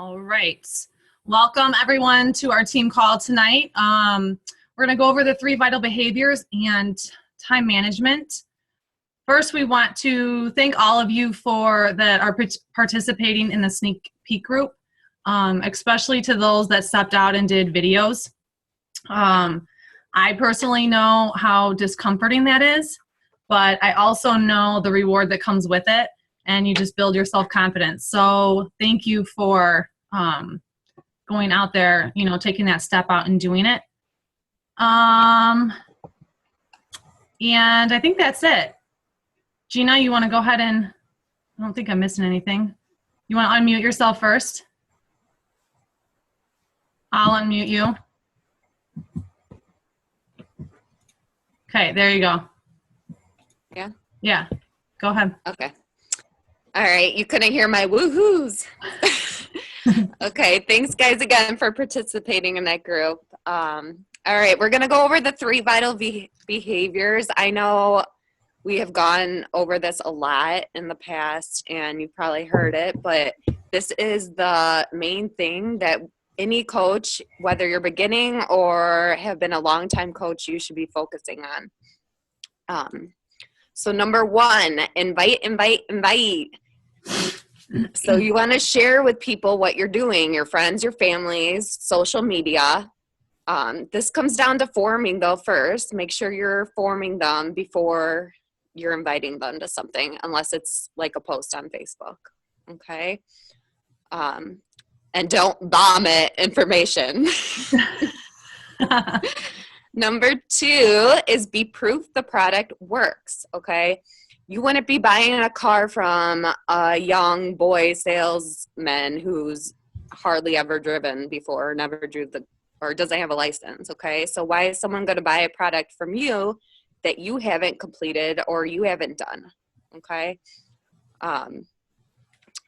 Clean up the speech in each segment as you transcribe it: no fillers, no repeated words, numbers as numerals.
All right. Welcome everyone to our team call tonight. We're going to go over the 3 vital behaviors and time management. First, we want to thank all of you that are participating in the sneak peek group, especially to those that stepped out and did videos. I personally know how discomforting that is, but I also know the reward that comes with it, and you just build your self-confidence. So thank you for going out there, taking that step out and doing it. And I think that's it. Gina, you want to go ahead and, I don't think I'm missing anything. You want to unmute yourself first? I'll unmute you. Okay, there you go. Yeah? Yeah, go ahead. Okay. All right, you couldn't hear my woohoos. Okay, thanks guys again for participating in that group. All right, we're gonna go over the 3 vital behaviors. I know we have gone over this a lot in the past and you've probably heard it, but this is the main thing that any coach, whether you're beginning or have been a long time coach, you should be focusing on. So number 1, invite. So you want to share with people what you're doing, your friends, your families, social media. This comes down to forming though first. Make sure you're forming them before you're inviting them to something, unless it's like a post on Facebook, okay? And don't vomit information. Number 2 is be proof the product works, okay? You wouldn't be buying a car from a young boy salesman who's hardly ever driven before, or never drove or doesn't have a license, okay? So why is someone going to buy a product from you that you haven't completed or you haven't done, okay?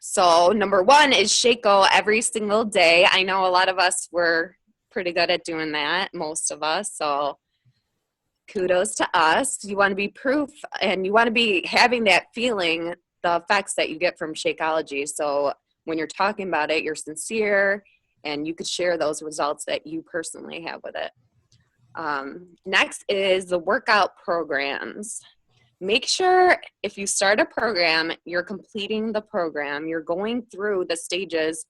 So number 1 is Shakeco every single day. I know a lot of us were pretty good at doing that, most of us, so kudos to us. You want to be proof and you want to be having that feeling, the effects that you get from Shakeology. So when you're talking about it, you're sincere and you could share those results that you personally have with it. Next is the workout programs. Make sure if you start a program, you're completing the program, you're going through the stages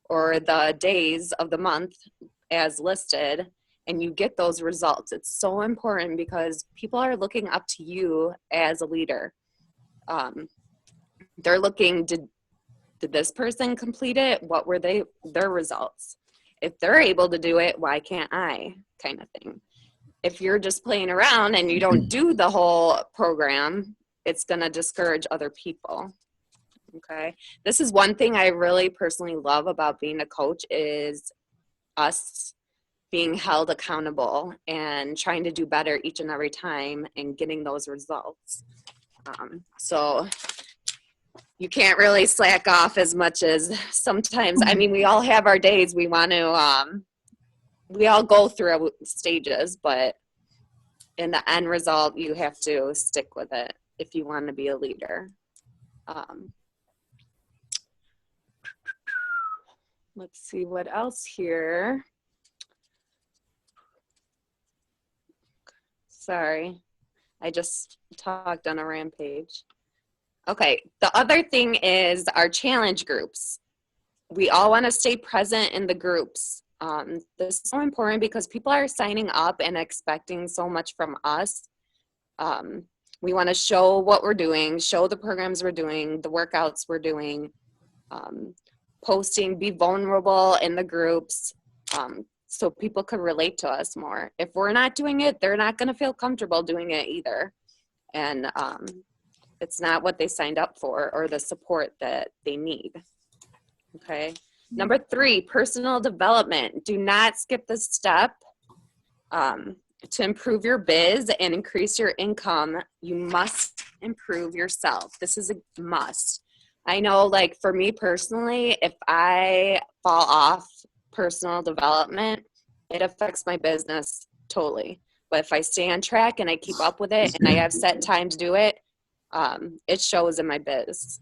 or the days of the month as listed, and you get those results. It's so important because people are looking up to you as a leader. They're looking, did this person complete it? What were their results? If they're able to do it, why can't I, kind of thing. If you're just playing around and you don't do the whole program, it's gonna discourage other people, okay? This is one thing I really personally love about being a coach is us being held accountable and trying to do better each and every time and getting those results. So you can't really slack off as much as sometimes. I mean, we all have our days. We want to, we all go through stages, but in the end result, you have to stick with it if you want to be a leader. Let's see what else here. Sorry, I just talked on a rampage. Okay, the other thing is our challenge groups. We all want to stay present in the groups. This is so important because people are signing up and expecting so much from us. We want to show what we're doing, show the programs we're doing, the workouts we're doing, posting, be vulnerable in the groups. So people could relate to us more. If we're not doing it, they're not going to feel comfortable doing it either. And it's not what they signed up for or the support that they need. Okay. Number 3, personal development. Do not skip this step. To improve your biz and increase your income, you must improve yourself. This is a must. I know, like for me personally, if I fall off personal development, it affects my business totally. But if I stay on track and I keep up with it and I have set time to do it, it shows in my biz.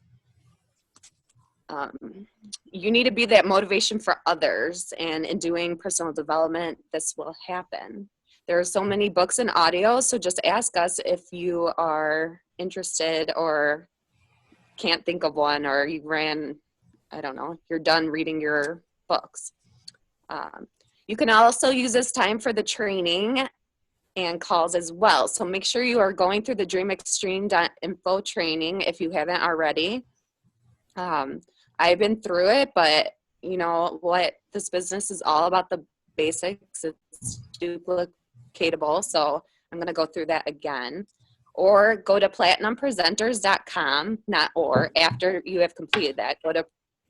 you need to be that motivation for others. And in doing personal development, this will happen. There are so many books and audio, so just ask us if you are interested or can't think of one, or you ran, I don't know, you're done reading your books. You can also use this time for the training and calls as well. So make sure you are going through the dreamextreme.info training if you haven't already. I've been through it, but you know what, this business is all about the basics. It's duplicatable, so I'm going to go through that again. Or go to platinumpresenters.com, after you have completed that, go to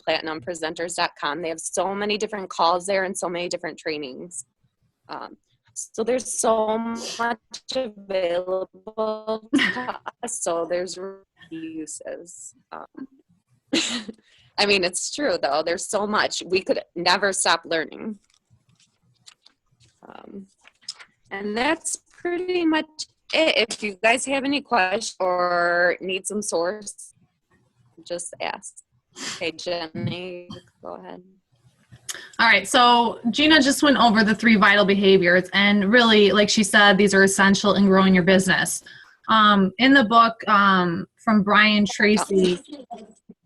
platinumpresenters.com. They have so many different calls there and so many different trainings. So there's so much available to us, so there's uses. I mean, it's true though, there's so much. We could never stop learning. And that's pretty much it. If you guys have any questions or need some source, just ask. Okay, Jenny, go ahead. All right, so Gina just went over the 3 vital behaviors, and really, like she said, these are essential in growing your business. In the book from Brian Tracy,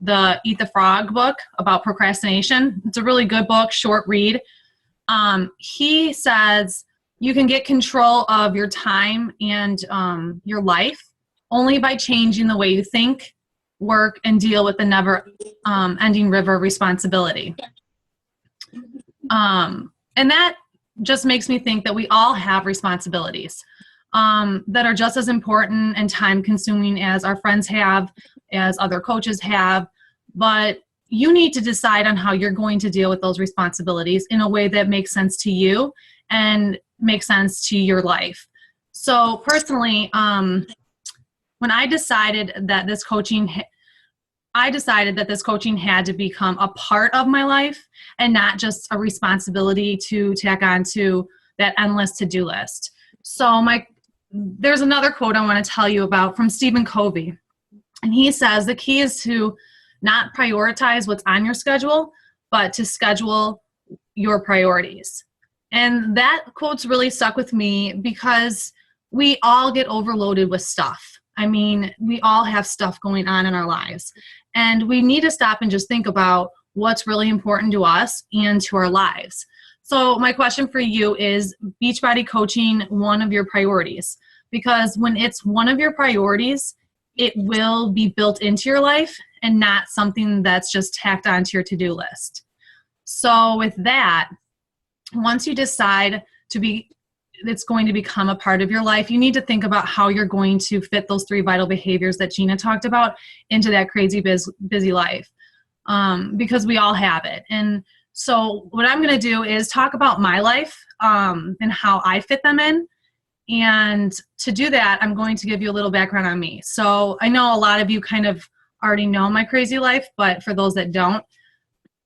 the Eat the Frog book about procrastination, it's a really good book, short read. He says you can get control of your time and your life only by changing the way you think, work, and deal with the never-ending river of responsibility. And that just makes me think that we all have responsibilities that are just as important and time-consuming as our friends have, as other coaches have, but you need to decide on how you're going to deal with those responsibilities in a way that makes sense to you and makes sense to your life. So personally, when I decided that this coaching had to become a part of my life and not just a responsibility to tack on to that endless to-do list. So there's another quote I want to tell you about from Stephen Covey. And he says, the key is to not prioritize what's on your schedule, but to schedule your priorities. And that quote's really stuck with me because we all get overloaded with stuff. I mean, we all have stuff going on in our lives. And we need to stop and just think about what's really important to us and to our lives. So my question for you is Beachbody coaching one of your priorities? Because when it's one of your priorities, it will be built into your life and not something that's just tacked onto your to-do list. So with that, once you decide it's going to become a part of your life, you need to think about how you're going to fit those 3 vital behaviors that Gina talked about into that crazy busy life, because we all have it. And so what I'm going to do is talk about my life and how I fit them in. And to do that, I'm going to give you a little background on me. So I know a lot of you kind of already know my crazy life, but for those that don't,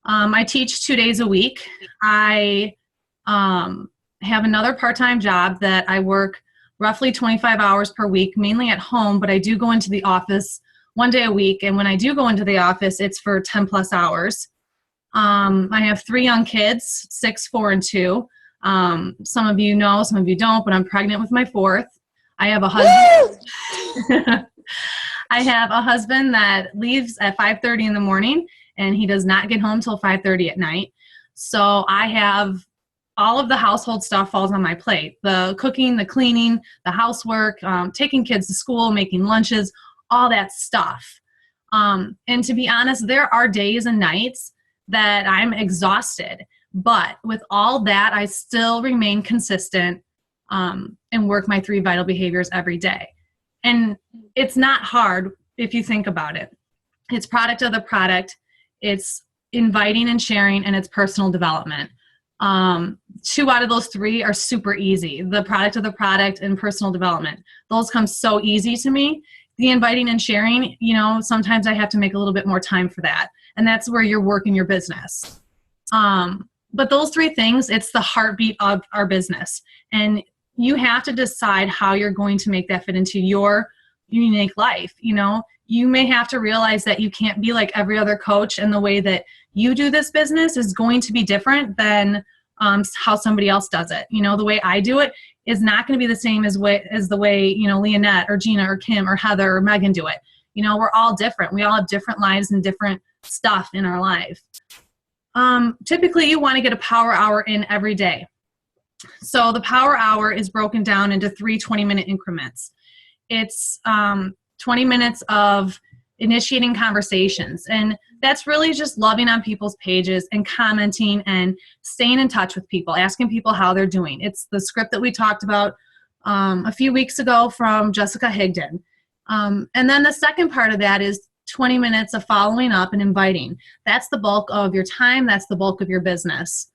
I teach 2 days a week. I have another part-time job that I work roughly 25 hours per week, mainly at home, but I do go into the office 1 day a week. And when I do go into the office, it's for 10 plus hours. I have 3 young kids, 6, 4, and 2. Some of you know, some of you don't, but I'm pregnant with my 4th. I have a husband. I have a husband that leaves at 5:30 in the morning, and he does not get home till 5:30 at night. So I have all of the household stuff falls on my plate. The cooking, the cleaning, the housework, taking kids to school, making lunches, all that stuff. And to be honest, there are days and nights that I'm exhausted. But with all that, I still remain consistent and work my 3 vital behaviors every day. And it's not hard if you think about it. It's product of the product. It's inviting and sharing, and it's personal development. 2 out of those 3 are super easy. The product of the product and personal development. Those come so easy to me. The inviting and sharing, sometimes I have to make a little bit more time for that. And that's where you're working your business. But those 3 things, it's the heartbeat of our business. And you have to decide how you're going to make that fit into your unique life. You know, you may have to realize that you can't be like every other coach, and the way that you do this business is going to be different than how somebody else does it. You know, the way I do it is not going to be the same as the way, you know, Leonette or Gina or Kim or Heather or Megan do it. You know, we're all different. We all have different lives and different stuff in our life. Typically, you want to get a power hour in every day. So the power hour is broken down into 3 20-minute increments. It's 20 minutes of initiating conversations. And that's really just loving on people's pages and commenting and staying in touch with people, asking people how they're doing. It's the script that we talked about a few weeks ago from Jessica Higdon. And then the second part of that is 20 minutes of following up and inviting. That's the bulk of your time. That's the bulk of your business.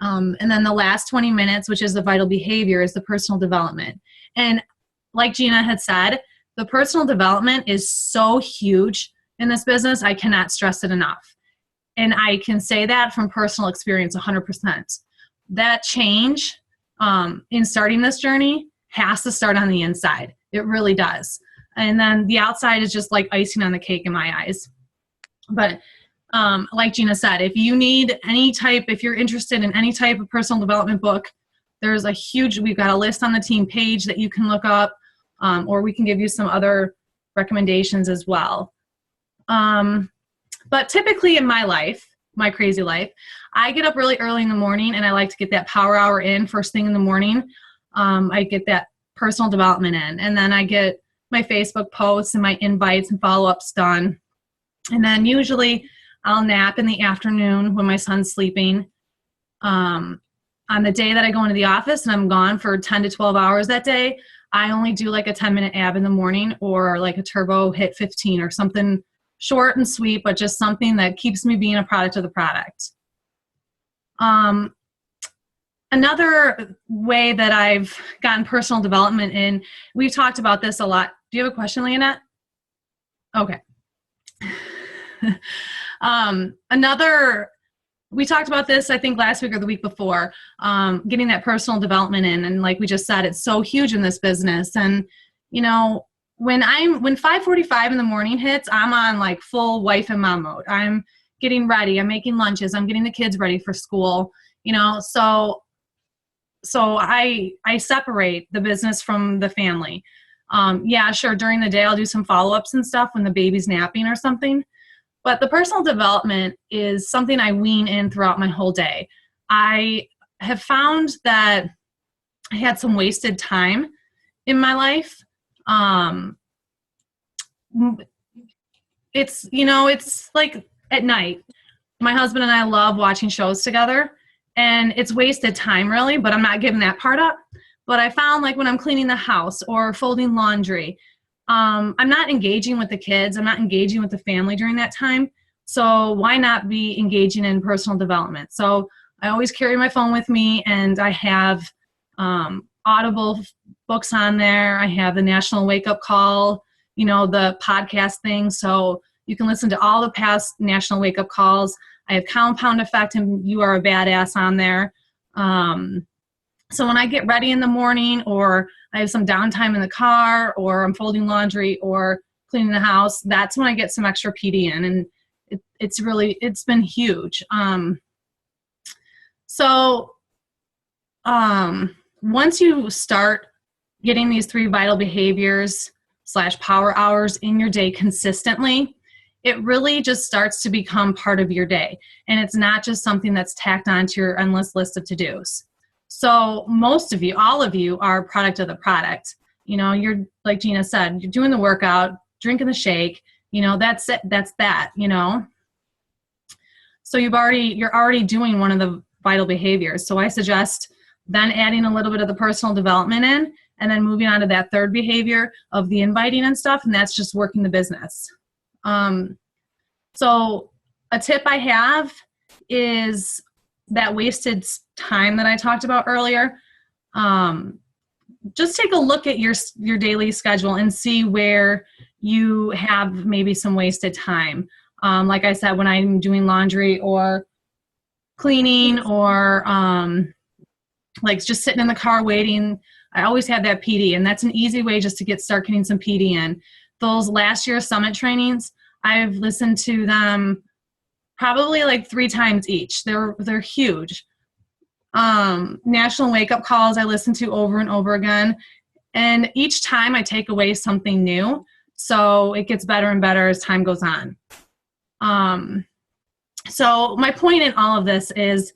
And then the last 20 minutes, which is the vital behavior, is the personal development. And like Gina had said, the personal development is so huge in this business. I cannot stress it enough. And I can say that from personal experience 100%. That change in starting this journey has to start on the inside. It really does. And then the outside is just like icing on the cake in my eyes. But like Gina said, if you need if you're interested in any type of personal development book, we've got a list on the team page that you can look up, or we can give you some other recommendations as well. But typically in my life, my crazy life, I get up really early in the morning and I like to get that power hour in first thing in the morning. I get that personal development in, and then I get my Facebook posts and my invites and follow-ups done. And then usually I'll nap in the afternoon when my son's sleeping. On the day that I go into the office and I'm gone for 10 to 12 hours that day, I only do like a 10-minute ab in the morning, or like a turbo hit 15 or something short and sweet, but just something that keeps me being a product of the product. Another way that I've gotten personal development in, we've talked about this a lot. Do you have a question, Leonette? Okay. We talked about this, I think, last week or the week before, getting that personal development in. And like we just said, it's so huge in this business. And, you know, when 5:45 in the morning hits, I'm on like full wife and mom mode. I'm getting ready. I'm making lunches. I'm getting the kids ready for school, you know, so I separate the business from the family. Yeah, sure. During the day, I'll do some follow-ups and stuff when the baby's napping or something. But the personal development is something I wean in throughout my whole day. I have found that I had some wasted time in my life. It's like at night, my husband and I love watching shows together, and it's wasted time really, but I'm not giving that part up. But I found, like, when I'm cleaning the house or folding laundry, I'm not engaging with the kids. I'm not engaging with the family during that time. So why not be engaging in personal development? So I always carry my phone with me, and I have Audible books on there. I have the National Wake Up Call, you know, the podcast thing. So you can listen to all the past National Wake Up Calls. I have Compound Effect and You Are a Badass on there. So when I get ready in the morning, or I have some downtime in the car, or I'm folding laundry or cleaning the house, that's when I get some extra PD in, and it's been huge. Once you start getting these 3 vital behaviors / power hours in your day consistently, it really just starts to become part of your day. And it's not just something that's tacked onto your endless list of to-dos. So most of you, all of you, are a product of the product. You know, you're, like Gina said, you're doing the workout, drinking the shake, you know, that's it, that's that, you know. So you're already doing one of the vital behaviors. So I suggest then adding a little bit of the personal development in, and then moving on to that third behavior of the inviting and stuff, and that's just working the business. So a tip I have is that wasted time that I talked about earlier. Just take a look at your daily schedule and see where you have maybe some wasted time. Like I said, when I'm doing laundry or cleaning or like just sitting in the car waiting. I always have that PD, and that's an easy way just to start getting some PD in. Those last year summit trainings, I've listened to them probably like 3 times each. They're huge. National wake up calls I listen to over and over again. And each time I take away something new. So it gets better and better as time goes on. So my point in all of this is,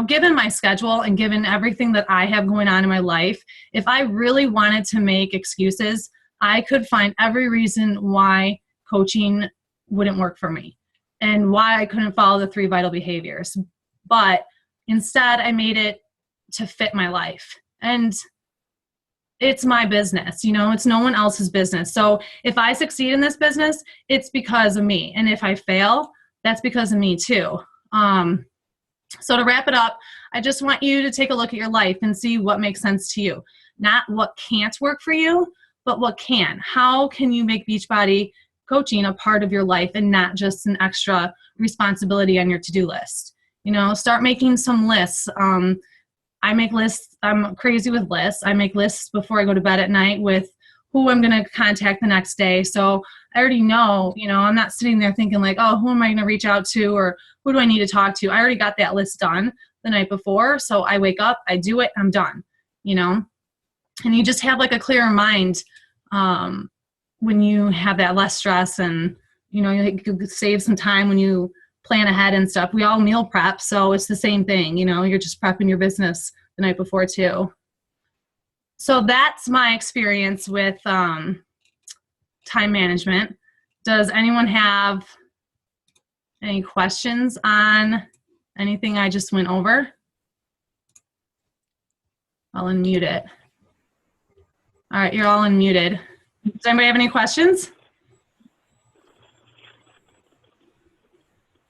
given my schedule and given everything that I have going on in my life, if I really wanted to make excuses, I could find every reason why coaching wouldn't work for me and why I couldn't follow the 3 vital behaviors. But instead, I made it to fit my life. And it's my business, it's no one else's business. So if I succeed in this business, it's because of me. And if I fail, that's because of me too. So to wrap it up, I just want you to take a look at your life and see what makes sense to you. Not what can't work for you, but what can. How can you make Beachbody coaching a part of your life and not just an extra responsibility on your to-do list? Start making some lists. I make lists. I'm crazy with lists. I make lists before I go to bed at night with who I'm going to contact the next day. So I already know, I'm not sitting there thinking like, oh, who am I going to reach out to or who do I need to talk to? I already got that list done the night before. So I wake up, I do it, I'm done, and you just have like a clearer mind when you have that less stress and, you could save some time when you plan ahead and stuff. We all meal prep, so it's the same thing, you're just prepping your business the night before too. So that's my experience with time management. Does anyone have any questions on anything I just went over? I'll unmute it. All right, you're all unmuted. Does anybody have any questions?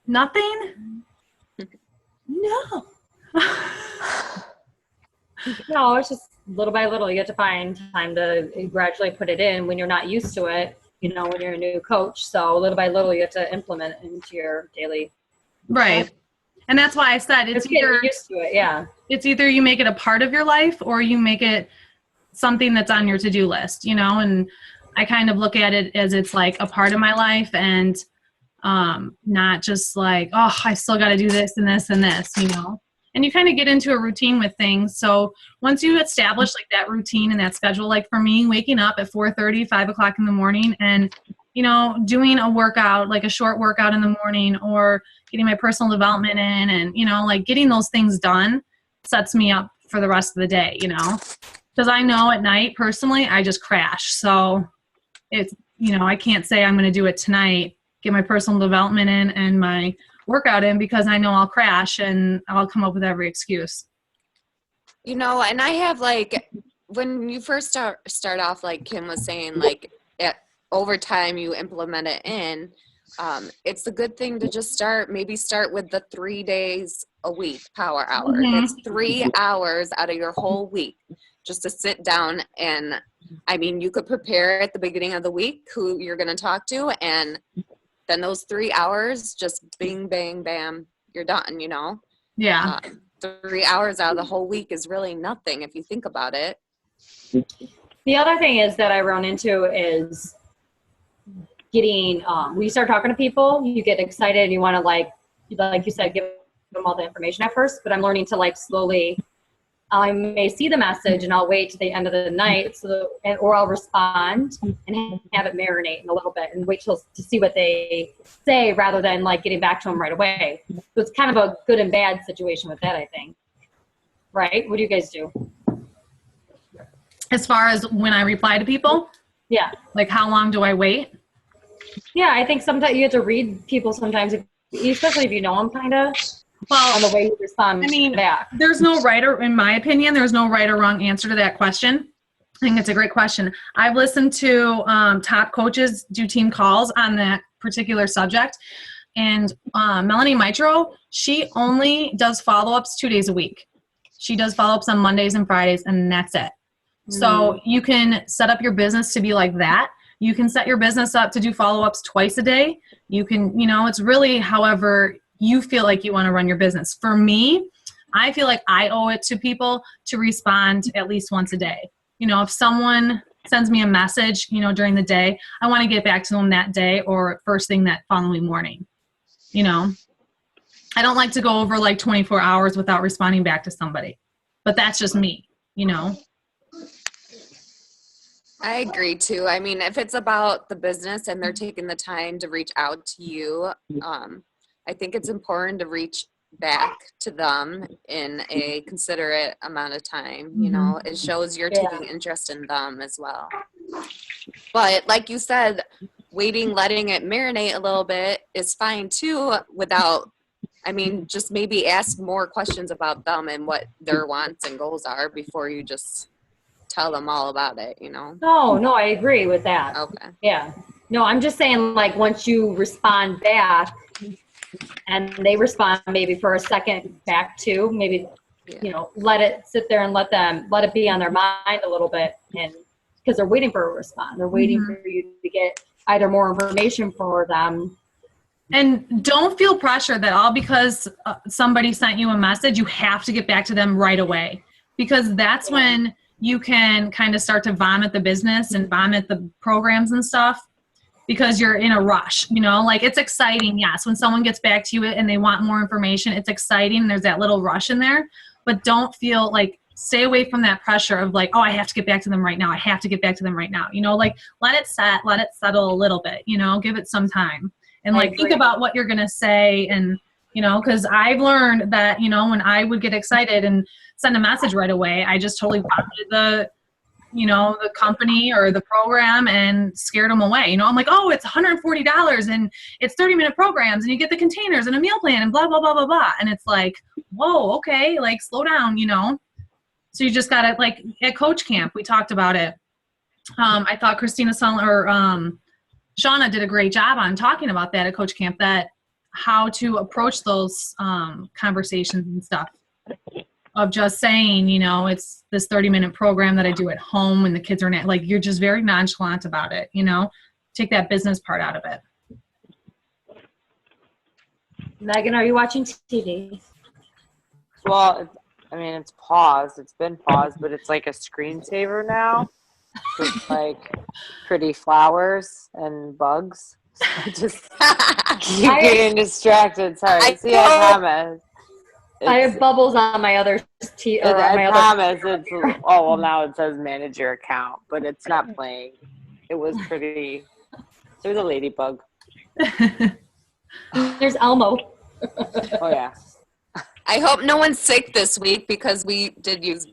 Nothing? No. No, it's just little by little. You have to find time to gradually put it in when you're not used to it, when you're a new coach. So little by little, you have to implement it into your daily. Right. And that's why I said it's either used to it. Yeah. It's either you make it a part of your life or you make it something that's on your to-do list, and I kind of look at it as it's like a part of my life and not just like, oh, I still got to do this and this and this, and you kind of get into a routine with things. So once you establish like that routine and that schedule, like for me, waking up at 4:30, 5 o'clock in the morning and, doing a workout, like a short workout in the morning or getting my personal development in and, like getting those things done sets me up for the rest of the day, because I know at night personally, I just crash. So it's, I can't say I'm going to do it tonight, get my personal development in and my workout in because I know I'll crash and I'll come up with every excuse. And I have like, when you first start off, like Kim was saying, like over time you implement it in, it's a good thing to just start with the 3 days a week power hour. Mm-hmm. That's 3 hours out of your whole week just to sit down and, you could prepare at the beginning of the week who you're going to talk to, and then those 3 hours, just bing, bang, bam, you're done, Yeah. 3 hours out of the whole week is really nothing if you think about it. The other thing is that I run into is getting, when you start talking to people, you get excited and you want to like you said, give them all the information at first, but I'm learning to like slowly, I may see the message and I'll wait to the end of the night or I'll respond and have it marinate in a little bit and wait to see what they say rather than like getting back to them right away. So it's kind of a good and bad situation with that, I think. Right? What do you guys do? As far as when I reply to people? Yeah. Like how long do I wait? Yeah, I think sometimes you have to read people sometimes, especially if you know them kind of. Well, on the way you respond back. There's no in my opinion, there's no right or wrong answer to that question. I think it's a great question. I've listened to top coaches do team calls on that particular subject. And Melanie Mitro, she only does follow-ups 2 days a week. She does follow-ups on Mondays and Fridays, and that's it. So you can set up your business to be like that. You can set your business up to do follow-ups twice a day. You can, it's really however you feel like you want to run your business. For me, I feel like I owe it to people to respond at least once a day. You know, if someone sends me a message, you know, during the day, I want to get back to them that day or first thing that following morning. You know, I don't like to go over like 24 hours without responding back to somebody, but that's just me, you know. I agree too. I mean, if it's about the business and they're taking the time to reach out to you, I think it's important to reach back to them in a considerate amount of time. You know, it shows you're taking interest in them as well. But like you said, waiting, letting it marinate a little bit is fine too, without, I mean, just maybe ask more questions about them and what their wants and goals are before you just tell them all about it, you know? No, I agree with that. Okay. Yeah. No, I'm just saying, like, once you respond back and they respond maybe for a second back too, maybe, you know, let it sit there and let it be on their mind a little bit. And because they're waiting for a response, they're waiting for you to get either more information for them. And don't feel pressure that all because somebody sent you a message, you have to get back to them right away, because that's when you can kind of start to vomit the business and vomit the programs and stuff, because you're in a rush, you know, like it's exciting. Yes. When someone gets back to you and they want more information, it's exciting. There's that little rush in there, but don't feel like, stay away from that pressure of like, oh, I have to get back to them right now. I have to get back to them right now. You know, like let it settle a little bit, you know, give it some time and like think about what you're going to say. And, you know, cause I've learned that, you know, when I would get excited and send a message right away, I just totally vomited the company or the program and scared them away. You know, I'm like, oh, it's $140 and it's 30-minute programs and you get the containers and a meal plan and blah, blah, blah, blah, blah. And it's like, whoa, okay, like slow down, you know? So you just got to, like at Coach Camp, we talked about it. I thought Christina Shauna did a great job on talking about that at Coach Camp, that how to approach those conversations and stuff. Of just saying, you know, it's this 30-minute program that I do at home when the kids are not, like, you're just very nonchalant about it, you know, take that business part out of it. Megan, are you watching TV? Well, I mean, it's paused. It's been paused, but it's like a screensaver now. With like pretty flowers and bugs. So I just keep getting distracted. Sorry. I promise. I have bubbles on my other I promise it's, oh, well, now it says manage your account, but it's not playing. It was pretty, there's a ladybug. There's Elmo. Oh, yeah. I hope no one's sick this week because we did use